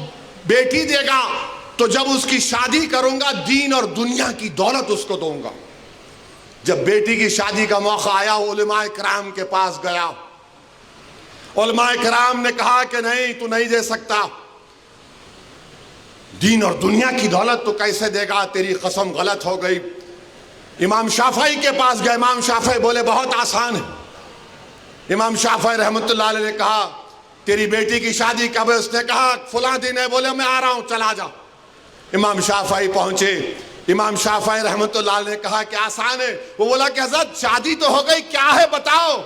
بیٹی دے گا تو جب اس کی شادی کروں گا دین اور دنیا کی دولت اس کو دوں گا۔ جب بیٹی کی شادی کا موقع آیا علماء کرام کے پاس گیا، علماء کرام نے کہا کہ نہیں تو نہیں دے سکتا، دین اور دنیا کی دولت تو کیسے دے گا، تیری قسم غلط ہو گئی۔ امام شافعی کے پاس گئے، امام شافعی بولے بہت آسان ہے۔ امام شافعی رحمت اللہ علیہ نے کہا تیری بیٹی کی شادی کب ہے؟ اس نے کہا فلاں دن ہے۔ بولے میں آ رہا ہوں، چلا جا۔ امام شافعی پہنچے، امام شافعی رحمت اللہ علیہ نے کہا کہ آسان ہے۔ وہ بولا کہ حضرت شادی تو ہو گئی، کیا ہے بتاؤ؟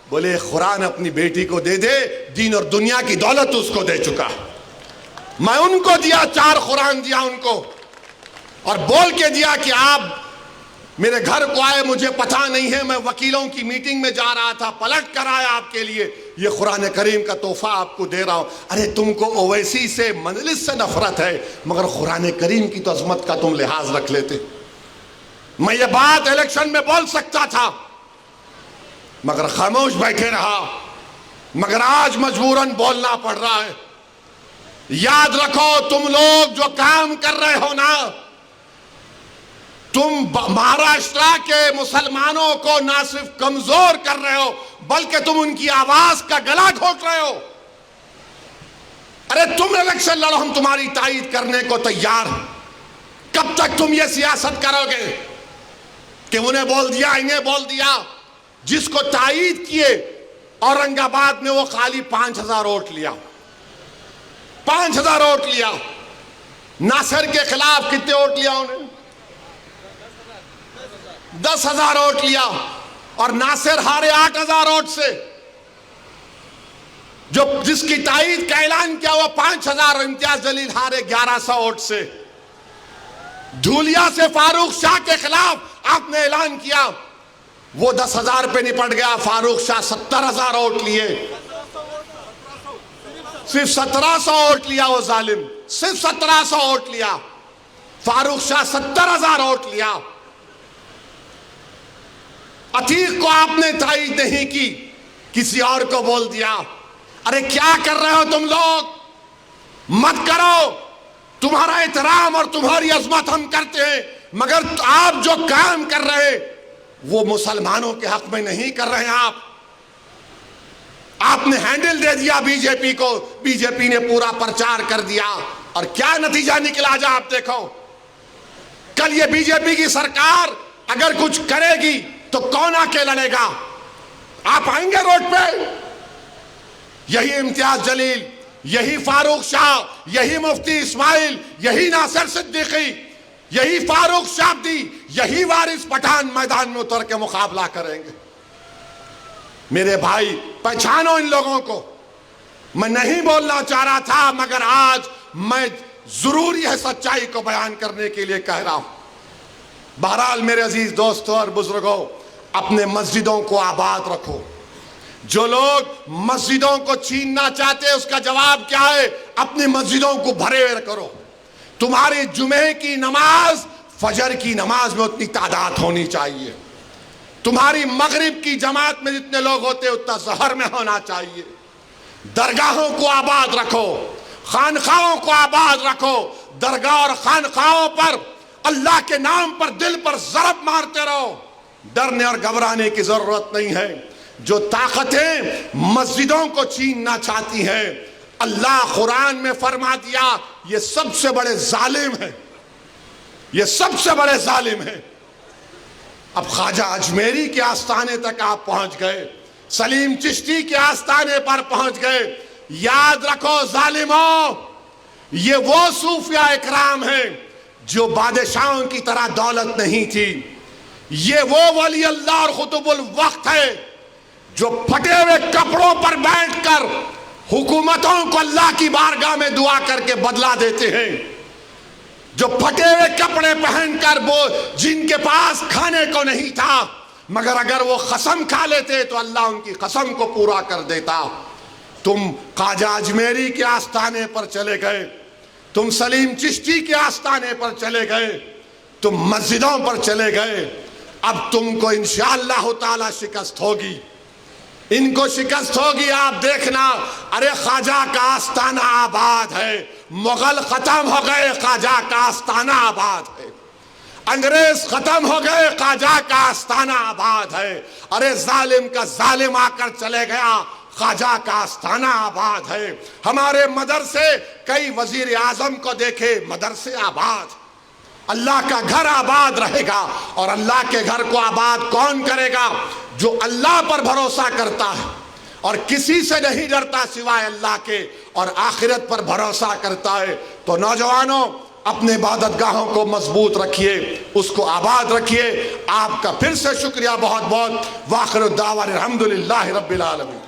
بولے قرآن اپنی بیٹی کو دے دے، دین اور دنیا کی دولت اس کو دے چکا، میں ان کو دیا، 4 قرآن دیا ان کو، اور بول کے دیا کہ آپ میرے گھر کو آئے، مجھے پتہ نہیں ہے، میں وکیلوں کی میٹنگ میں جا رہا تھا، پلٹ کر آیا آپ کے لیے، یہ قرآن کریم کا تحفہ آپ کو دے رہا ہوں۔ ارے تم کو اویسی سے مجلس سے نفرت ہے، مگر قرآن کریم کی تو عظمت کا تم لحاظ رکھ لیتے۔ میں یہ بات الیکشن میں بول سکتا تھا مگر خاموش بیٹھے رہا، مگر آج مجبوراً بولنا پڑ رہا ہے۔ یاد رکھو تم لوگ جو کام کر رہے ہو نا، تم مہاراشٹرا کے مسلمانوں کو نہ صرف کمزور کر رہے ہو بلکہ تم ان کی آواز کا گلا گھونٹ رہے ہو۔ ارے تم الیکشن لڑو، ہم تمہاری تائید کرنے کو تیار ہیں۔ کب تک تم یہ سیاست کرو گے کہ انہیں بول دیا انہیں بول دیا؟ جس کو تائید کیے اورنگ آباد میں وہ خالی 5000 ووٹ لیا، 5000 ووٹ لیا۔ ناصر کے خلاف کتنے ووٹ لیا انہیں؟ 10,000 ووٹ لیا، اور ناصر ہارے 8,000 ووٹ سے۔ جو جس کی تائید کا اعلان کیا وہ 5,000، اور امتیاز جلیل ہارے 1,100 ووٹ سے۔ دھولیا سے فاروق شاہ کے خلاف آپ نے اعلان کیا، وہ 10,000 پہ نپٹ گیا، فاروق شاہ 70,000 ووٹ لیے، صرف 1,700 ووٹ لیا وہ ظالم، صرف 1,700 ووٹ لیا۔ فاروق شاہ 70,000 ووٹ لیا۔ عتیق کو آپ نے تائید نہیں کی، کسی اور کو بول دیا۔ ارے کیا کر رہے ہو تم لوگ؟ مت کرو، تمہارا احترام اور تمہاری عظمت ہم کرتے ہیں، مگر آپ جو کام کر رہے وہ مسلمانوں کے حق میں نہیں کر رہے ہیں۔ آپ نے ہینڈل دے دیا بی جے پی کو، بی جے پی نے پورا پرچار کر دیا، اور کیا نتیجہ نکلا جا آپ دیکھو۔ کل یہ بی جے پی کی سرکار اگر کچھ کرے گی تو کون آ کے لڑے گا؟ آپ آئیں گے روڈ پہ؟ یہی امتیاز جلیل، یہی فاروق شاہ، یہی مفتی اسماعیل، یہی ناصر صدیقی، یہی فاروق شابدی، یہی وارث پٹھان میدان میں اتر کے مقابلہ کریں گے۔ میرے بھائی پہچانو ان لوگوں کو۔ میں نہیں بولنا چاہ رہا تھا، مگر آج میں ضروری ہے سچائی کو بیان کرنے کے لیے کہہ رہا ہوں۔ بہرحال میرے عزیز دوستوں اور بزرگوں، اپنے مسجدوں کو آباد رکھو۔ جو لوگ مسجدوں کو چھیننا چاہتے ہیں اس کا جواب کیا ہے؟ اپنی مسجدوں کو بھرے ہوئے کرو۔ تمہاری جمعے کی نماز فجر کی نماز میں اتنی تعداد ہونی چاہیے، تمہاری مغرب کی جماعت میں جتنے لوگ ہوتے ہیں اتنا ظہر میں ہونا چاہیے۔ درگاہوں کو آباد رکھو، خانخواہوں کو آباد رکھو۔ درگاہ اور خانخواہوں پر اللہ کے نام پر دل پر ضرب مارتے رہو، ڈرنے اور گھبرانے کی ضرورت نہیں ہے۔ جو طاقتیں مسجدوں کو چھیننا چاہتی ہیں، اللہ قرآن میں فرما دیا یہ سب سے بڑے ظالم ہیں، یہ سب سے بڑے ظالم ہیں۔ اب خواجہ اجمیری کے آستانے تک آپ پہنچ گئے، سلیم چشتی کے آستانے پر پہنچ گئے۔ یاد رکھو ظالموں، یہ وہ صوفیاء اکرام ہیں جو بادشاہوں کی طرح دولت نہیں تھی۔ یہ وہ ولی اللہ اور قطب الوقت ہے جو پھٹے ہوئے کپڑوں پر بیٹھ کر حکومتوں کو اللہ کی بارگاہ میں دعا کر کے بدلہ دیتے ہیں، جو پھٹے ہوئے کپڑے پہن کر وہ جن کے پاس کھانے کو نہیں تھا، مگر اگر وہ قسم کھا لیتے تو اللہ ان کی قسم کو پورا کر دیتا۔ تم خواجہ اجمیری کے آستانے پر چلے گئے، تم سلیم چشتی کے آستانے پر چلے گئے، تم مسجدوں پر چلے گئے۔ اب تم کو انشاءاللہ تعالی شکست ہوگی، ان کو شکست ہوگی۔ آپ دیکھنا، ارے خواجہ کا آستانہ آباد ہے، مغل ختم ہو گئے، خواجہ کا آستانہ آباد ہے، انگریز ختم ہو گئے، خواجہ کا آستانہ آباد ہے۔ ارے ظالم کا ظالم آ کر چلے گیا، خواجہ کا آستانہ آباد ہے۔ ہمارے مدرسے، کئی وزیر اعظم کو دیکھے، مدرسے آباد۔ اللہ کا گھر آباد رہے گا، اور اللہ کے گھر کو آباد کون کرے گا؟ جو اللہ پر بھروسہ کرتا ہے اور کسی سے نہیں ڈرتا سوائے اللہ کے، اور آخرت پر بھروسہ کرتا ہے۔ تو نوجوانوں، اپنے عبادت گاہوں کو مضبوط رکھیے، اس کو آباد رکھیے۔ آپ کا پھر سے شکریہ بہت بہت۔ وآخر الدعوانا الحمدللہ رب العالمین۔